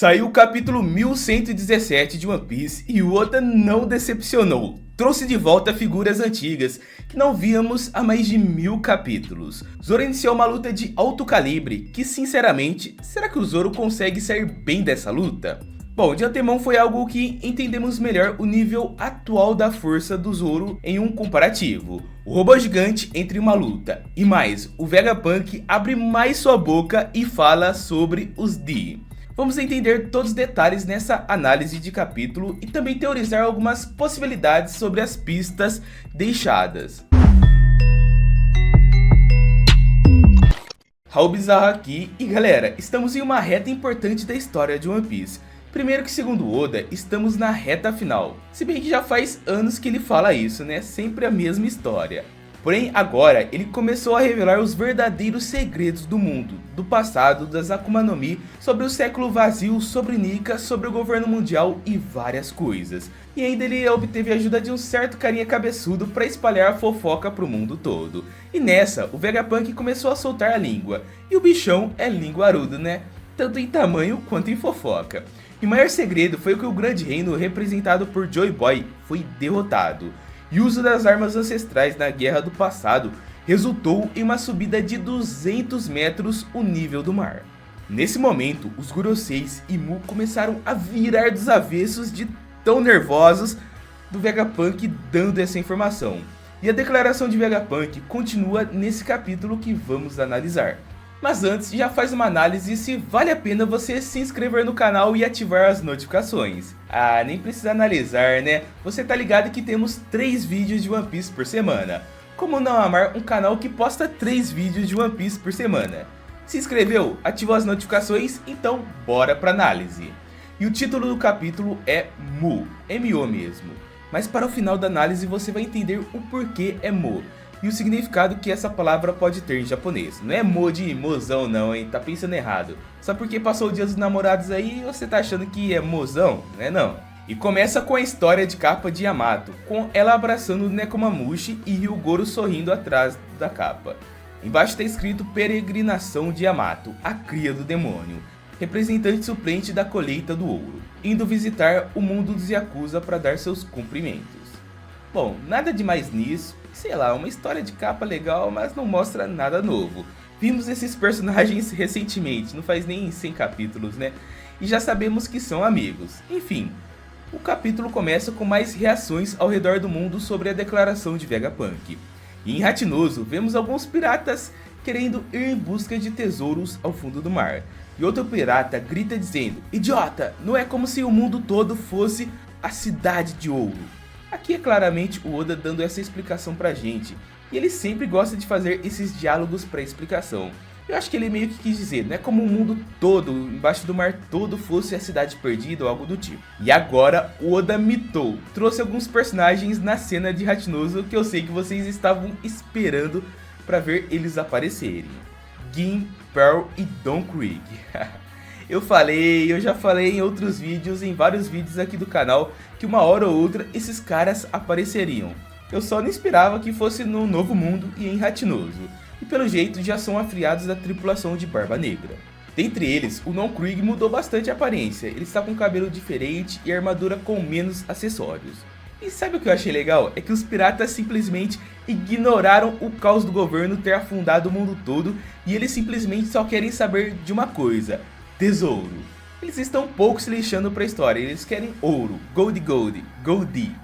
Saiu o capítulo 1117 de One Piece e o Oda não decepcionou. Trouxe de volta figuras antigas que não víamos há mais de 1000 capítulos. Zoro iniciou uma luta de alto calibre que, sinceramente, será que o Zoro consegue sair bem dessa luta? Bom, de antemão foi algo que entendemos melhor o nível atual da força do Zoro em um comparativo. O robô gigante entra em uma luta, e mais, o Vegapunk abre mais sua boca e fala sobre os D. Vamos entender todos os detalhes nessa análise de capítulo e também teorizar algumas possibilidades sobre as pistas deixadas. Raul Bizarro aqui, e galera, estamos em uma reta importante da história de One Piece. Primeiro que, segundo Oda, estamos na reta final. Se bem que já faz anos que ele fala isso, né? Sempre a mesma história. Porém, agora ele começou a revelar os verdadeiros segredos do mundo, do passado, das Akuma no Mi, sobre o século vazio, sobre Nika, sobre o governo mundial e várias coisas. E ainda ele obteve a ajuda de um certo carinha cabeçudo para espalhar a fofoca pro mundo todo. E nessa, o Vegapunk começou a soltar a língua. E o bichão é linguarudo, né? Tanto em tamanho quanto em fofoca. E o maior segredo foi que o grande reino representado por Joy Boy foi derrotado. E o uso das armas ancestrais na guerra do passado resultou em uma subida de 200 metros o nível do mar. Nesse momento, os Goroseis e Mu começaram a virar dos avessos de tão nervosos do Vegapunk dando essa informação. E a declaração de Vegapunk continua nesse capítulo que vamos analisar. Mas antes, já faz uma análise se vale a pena você se inscrever no canal e ativar as notificações. Ah, nem precisa analisar, né? Você tá ligado que temos 3 vídeos de One Piece por semana. Como não amar um canal que posta 3 vídeos de One Piece por semana? Se inscreveu? Ativou as notificações? Então bora pra análise. E o título do capítulo é Mu, M-O mesmo. Mas para o final da análise você vai entender o porquê é Mu. E o significado que essa palavra pode ter em japonês. Não é mo de mozão não, hein? Tá pensando errado. Só porque passou o dia dos namorados aí, você tá achando que é mozão, né não? E começa com a história de capa de Yamato, com ela abraçando Nekomamushi e Ryugoro sorrindo atrás da capa. Embaixo tá escrito Peregrinação de Yamato, a cria do demônio, representante suplente da colheita do ouro, indo visitar o mundo dos Yakuza para dar seus cumprimentos. Bom, nada demais nisso. Sei lá, uma história de capa legal, mas não mostra nada novo. Vimos esses personagens recentemente, não faz nem 100 capítulos, né? E já sabemos que são amigos. Enfim, o capítulo começa com mais reações ao redor do mundo sobre a declaração de Vegapunk. E em Hatinoso, vemos alguns piratas querendo ir em busca de tesouros ao fundo do mar. E outro pirata grita dizendo: "Idiota, não é como se o mundo todo fosse a cidade de ouro." Aqui é claramente o Oda dando essa explicação pra gente, e ele sempre gosta de fazer esses diálogos pra explicação. Eu acho que ele meio que quis dizer, não é como o mundo todo, embaixo do mar todo, fosse a cidade perdida ou algo do tipo. E agora o Oda mitou, trouxe alguns personagens na cena de Hatinoso que eu sei que vocês estavam esperando pra ver eles aparecerem. Gin, Pearl e Don Krieg. Eu já falei em outros vídeos, em vários vídeos aqui do canal, que uma hora ou outra esses caras apareceriam. Eu só não esperava que fosse no Novo Mundo e em Hatinoso. E pelo jeito já são afiliados da tripulação de Barba Negra. Dentre eles, o Don Krieg mudou bastante a aparência. Ele está com cabelo diferente e armadura com menos acessórios. E sabe o que eu achei legal? É que os piratas simplesmente ignoraram o caos do governo ter afundado o mundo todo e eles simplesmente só querem saber de uma coisa: tesouro. Eles estão pouco se lixando pra história, eles querem ouro, gold, gold.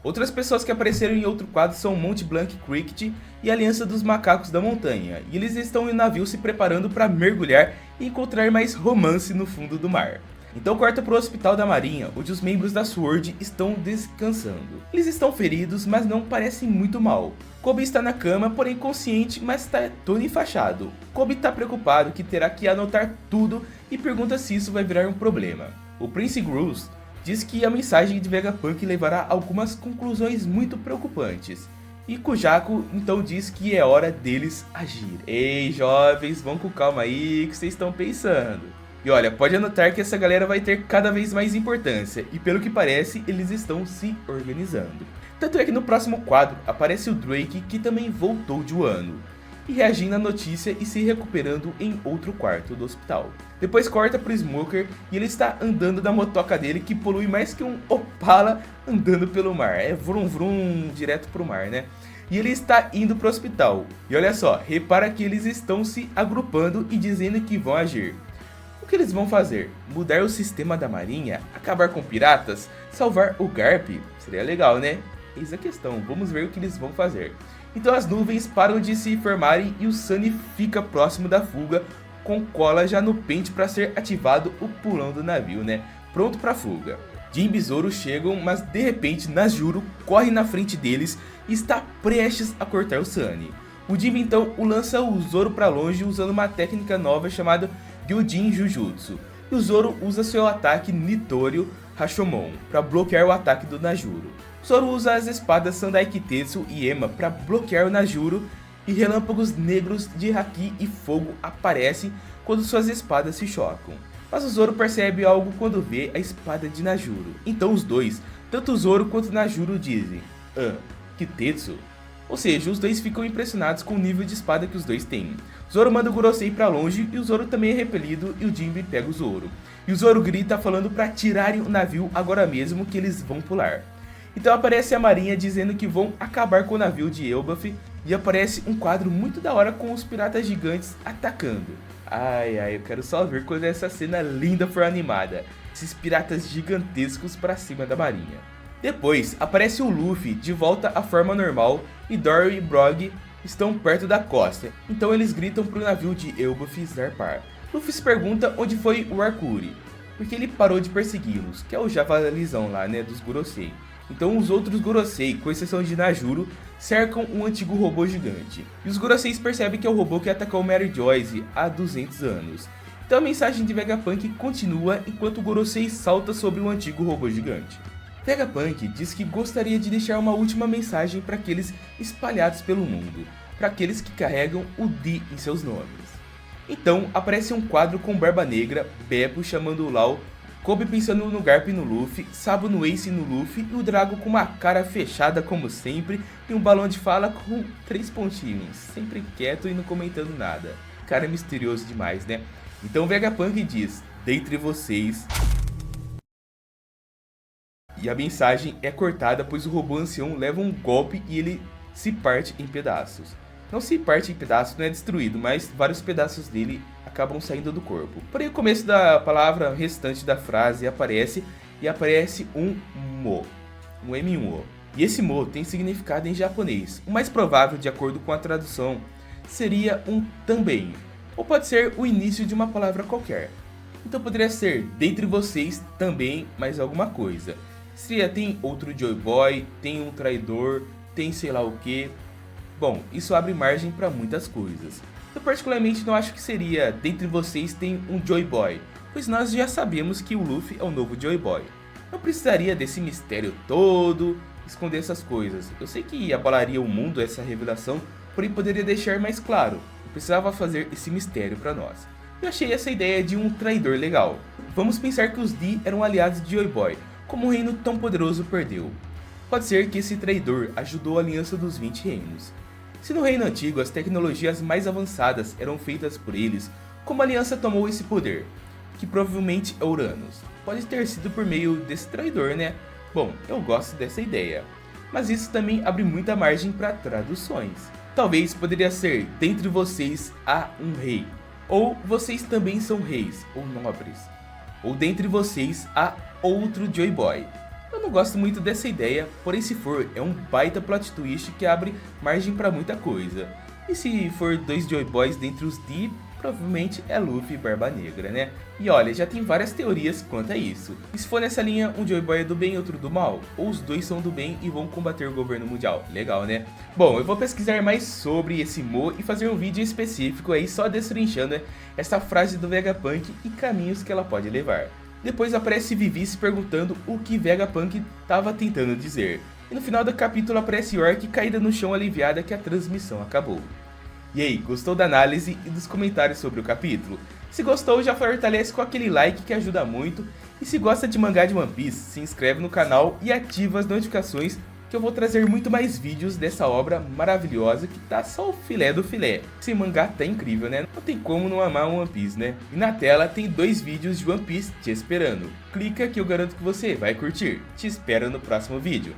Outras pessoas que apareceram em outro quadro são Mont Blanc Cricket e a Aliança dos Macacos da Montanha, e eles estão em um navio se preparando para mergulhar e encontrar mais romance no fundo do mar. Então corta pro hospital da marinha, onde os membros da SWORD estão descansando. Eles estão feridos, mas não parecem muito mal. Kobe está na cama, porém consciente, mas está todo enfaixado. Kobe está preocupado que terá que anotar tudo e pergunta se isso vai virar um problema. O Prince Groose diz que a mensagem de Vegapunk levará a algumas conclusões muito preocupantes. E Kujaku então diz que é hora deles agir. Ei jovens, vão com calma aí, o que vocês estão pensando? E olha, pode anotar que essa galera vai ter cada vez mais importância, e pelo que parece, eles estão se organizando. Tanto é que no próximo quadro aparece o Drake, que também voltou de Wano. e reagindo à notícia e se recuperando em outro quarto do hospital. Depois corta pro Smoker e ele está andando na motoca dele que polui mais que um Opala andando pelo mar. É vrum vrum direto pro mar, né? E ele está indo pro hospital. E olha só, repara que eles estão se agrupando e dizendo que vão agir. O que eles vão fazer? Mudar o sistema da marinha? Acabar com piratas? Salvar o Garp? Seria legal, né? Eis a questão, vamos ver o que eles vão fazer. Então as nuvens param de se formarem e o Sunny fica próximo da fuga, com cola já no pente para ser ativado o pulão do navio, né? Pronto para fuga. Jinbe e Zoro chegam, mas de repente Najuro corre na frente deles e está prestes a cortar o Sunny. O Jinbe então o lança o Zoro para longe usando uma técnica nova chamada Gyojin Jujutsu. E o Zoro usa seu ataque Nitoryu Rashomon para bloquear o ataque do Najuro. Zoro usa as espadas Sandai Kitetsu e Ema para bloquear o Najuro, e relâmpagos negros de Haki e fogo aparecem quando suas espadas se chocam. Mas o Zoro percebe algo quando vê a espada de Najuro. Então os dois, tanto o Zoro quanto o Najuro dizem Kitetsu? Ou seja, os dois ficam impressionados com o nível de espada que os dois têm. Zoro manda o Gorosei pra longe e o Zoro também é repelido e o Jinbe pega o Zoro. E o Zoro grita falando pra tirarem o navio agora mesmo que eles vão pular. Então aparece a marinha dizendo que vão acabar com o navio de Elbaf e aparece um quadro muito da hora com os piratas gigantes atacando. Ai ai, eu quero só ver quando essa cena linda for animada. Esses piratas gigantescos pra cima da marinha. Depois aparece o Luffy de volta à forma normal e Dory e Brog estão perto da costa. Então eles gritam pro navio de Elbaf zarpar. Luffy se pergunta onde foi o Arcuri, porque ele parou de persegui-los, que é o javalizão lá, né, dos Gorosei. Então os outros Gorosei, com exceção de Najuro, cercam um antigo robô gigante. E os Goroseis percebem que é o robô que atacou Mary Joyce há 200 anos. Então a mensagem de Vegapunk continua enquanto o Gorosei salta sobre o antigo robô gigante. Vegapunk diz que gostaria de deixar uma última mensagem para aqueles espalhados pelo mundo, para aqueles que carregam o D em seus nomes. Então aparece um quadro com Barba Negra, Beppo chamando o Law, Kobe pensando no Garp e no Luffy, Sabo no Ace e no Luffy e o Drago com uma cara fechada como sempre e um balão de fala com 3 pontinhos, sempre quieto e não comentando nada. Cara misterioso demais, né? Então Vegapunk diz, dentre vocês... E a mensagem é cortada pois o robô ancião leva um golpe e ele se parte em pedaços. Não se parte em pedaços, não é destruído, mas vários pedaços dele acabam saindo do corpo. Porém, o começo da palavra restante da frase aparece e aparece um mo, um M1O. E esse mo tem significado em japonês. O mais provável, de acordo com a tradução, seria um também, ou pode ser o início de uma palavra qualquer. Então poderia ser dentre vocês também mais alguma coisa. Seria tem outro Joy Boy, tem um traidor, tem sei lá o que. Bom, isso abre margem para muitas coisas. Eu particularmente não acho que seria dentre vocês tem um Joy Boy, pois nós já sabemos que o Luffy é o novo Joy Boy. Não precisaria desse mistério todo, esconder essas coisas. Eu sei que abalaria o mundo essa revelação, porém poderia deixar mais claro. Eu precisava fazer esse mistério para nós. Eu achei essa ideia de um traidor legal. Vamos pensar que os D eram aliados de Joy Boy, como um reino tão poderoso perdeu. Pode ser que esse traidor ajudou a aliança dos 20 reinos. Se no reino antigo as tecnologias mais avançadas eram feitas por eles, como a aliança tomou esse poder? Que provavelmente é Uranus. Pode ter sido por meio desse traidor, né? Bom, eu gosto dessa ideia. Mas isso também abre muita margem para traduções. Talvez poderia ser, dentre vocês há um rei. Ou vocês também são reis, ou nobres. Ou dentre vocês há outro Joy Boy. Eu não gosto muito dessa ideia, porém se for, é um baita plot twist que abre margem pra muita coisa. E se for 2 Joy Boys dentre os D, provavelmente é Luffy e Barba Negra, né? E olha, já tem várias teorias quanto a isso. E se for nessa linha, um Joy Boy é do bem e outro do mal? Ou os dois são do bem e vão combater o governo mundial? Legal, né? Bom, eu vou pesquisar mais sobre esse Mo e fazer um vídeo específico aí só destrinchando essa frase do Vegapunk e caminhos que ela pode levar. Depois aparece Vivi se perguntando o que Vegapunk estava tentando dizer. E no final do capítulo aparece York caída no chão aliviada que a transmissão acabou. E aí, gostou da análise e dos comentários sobre o capítulo? Se gostou, já fortalece com aquele like que ajuda muito. E se gosta de mangá de One Piece, se inscreve no canal e ativa as notificações que eu vou trazer muito mais vídeos dessa obra maravilhosa que tá só o filé do filé. Esse mangá tá incrível, né? Não tem como não amar One Piece, né? E na tela tem 2 vídeos de One Piece te esperando. Clica que eu garanto que você vai curtir. Te espero no próximo vídeo.